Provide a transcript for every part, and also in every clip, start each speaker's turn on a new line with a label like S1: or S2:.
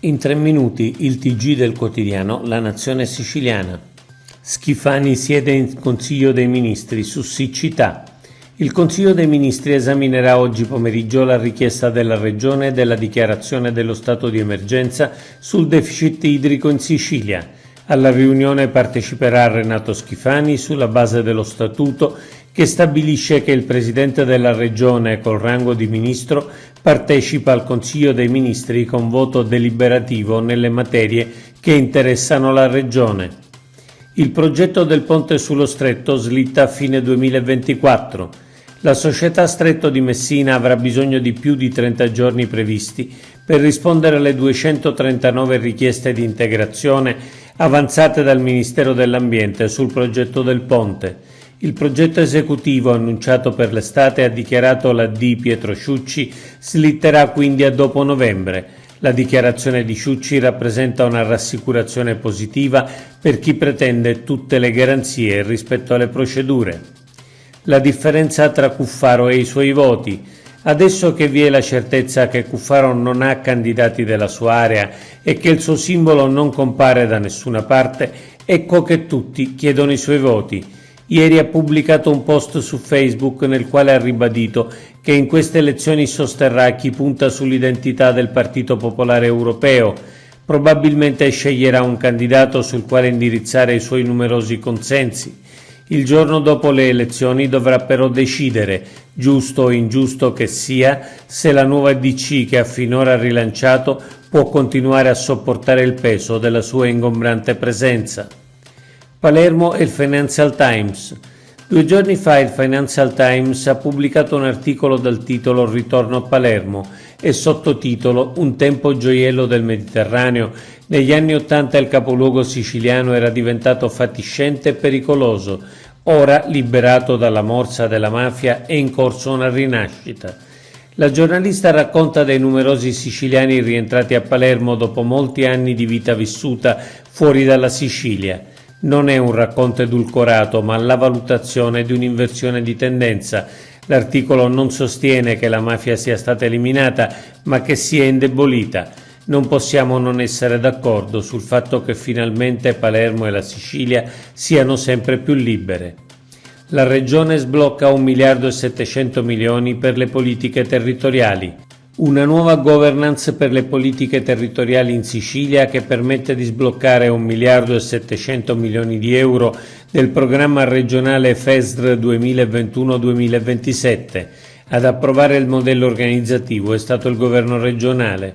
S1: In 3 minuti il TG del quotidiano La Nazione Siciliana. Schifani siede in Consiglio dei Ministri su siccità. Il Consiglio dei Ministri esaminerà oggi pomeriggio la richiesta della Regione della dichiarazione dello stato di emergenza sul deficit idrico in Sicilia. Alla riunione parteciperà Renato Schifani sulla base dello statuto che stabilisce che il Presidente della Regione col rango di Ministro partecipa al Consiglio dei Ministri con voto deliberativo nelle materie che interessano la Regione. Il progetto del ponte sullo Stretto slitta a fine 2024. La società Stretto di Messina avrà bisogno di più di 30 giorni previsti per rispondere alle 239 richieste di integrazione avanzate dal Ministero dell'Ambiente sul progetto del ponte. Il progetto esecutivo annunciato per l'estate, ha dichiarato la D. Pietro Ciucci, slitterà quindi a dopo novembre. La dichiarazione di Ciucci rappresenta una rassicurazione positiva per chi pretende tutte le garanzie rispetto alle procedure. La differenza tra Cuffaro e i suoi voti. Adesso che vi è la certezza che Cuffaro non ha candidati della sua area e che il suo simbolo non compare da nessuna parte, ecco che tutti chiedono i suoi voti. Ieri ha pubblicato un post su Facebook nel quale ha ribadito che in queste elezioni sosterrà chi punta sull'identità del Partito Popolare Europeo. Probabilmente sceglierà un candidato sul quale indirizzare i suoi numerosi consensi. Il giorno dopo le elezioni dovrà però decidere, giusto o ingiusto che sia, se la nuova DC che ha finora rilanciato può continuare a sopportare il peso della sua ingombrante presenza. Palermo e il Financial Times. 2 giorni fa il Financial Times ha pubblicato un articolo dal titolo Ritorno a Palermo e sottotitolo Un tempo gioiello del Mediterraneo. Negli anni '80 il capoluogo siciliano era diventato fatiscente e pericoloso. Ora, liberato dalla morsa della mafia, è in corso una rinascita. La giornalista racconta dei numerosi siciliani rientrati a Palermo dopo molti anni di vita vissuta fuori dalla Sicilia. Non è un racconto edulcorato, ma la valutazione di un'inversione di tendenza. L'articolo non sostiene che la mafia sia stata eliminata, ma che sia indebolita. Non possiamo non essere d'accordo sul fatto che finalmente Palermo e la Sicilia siano sempre più libere. La Regione sblocca 1.700 milioni per le politiche territoriali. Una nuova governance per le politiche territoriali in Sicilia che permette di sbloccare 1.700 milioni di euro del programma regionale FESR 2021-2027. Ad approvare il modello organizzativo è stato il governo regionale.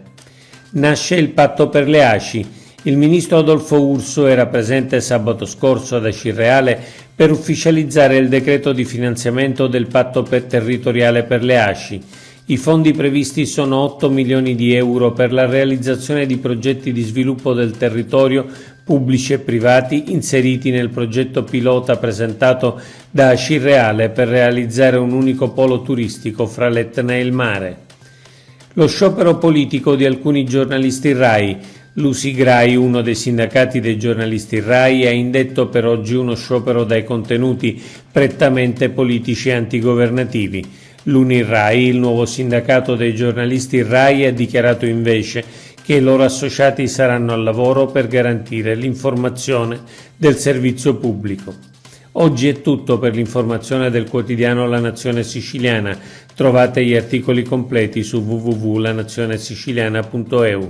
S1: Nasce il patto per le ACI. Il ministro Adolfo Urso era presente sabato scorso ad Acireale per ufficializzare il decreto di finanziamento del patto territoriale per le ACI. I fondi previsti sono 8 milioni di euro per la realizzazione di progetti di sviluppo del territorio pubblici e privati inseriti nel progetto pilota presentato da Acireale per realizzare un unico polo turistico fra l'Etna e il mare. Lo sciopero politico di alcuni giornalisti RAI. L'Usigrai, uno dei sindacati dei giornalisti RAI, ha indetto per oggi uno sciopero dai contenuti prettamente politici e antigovernativi. L'Unirai, il nuovo sindacato dei giornalisti RAI, ha dichiarato invece che i loro associati saranno al lavoro per garantire l'informazione del servizio pubblico. Oggi è tutto per l'informazione del quotidiano La Nazione Siciliana. Trovate gli articoli completi su www.lanazionesiciliana.eu.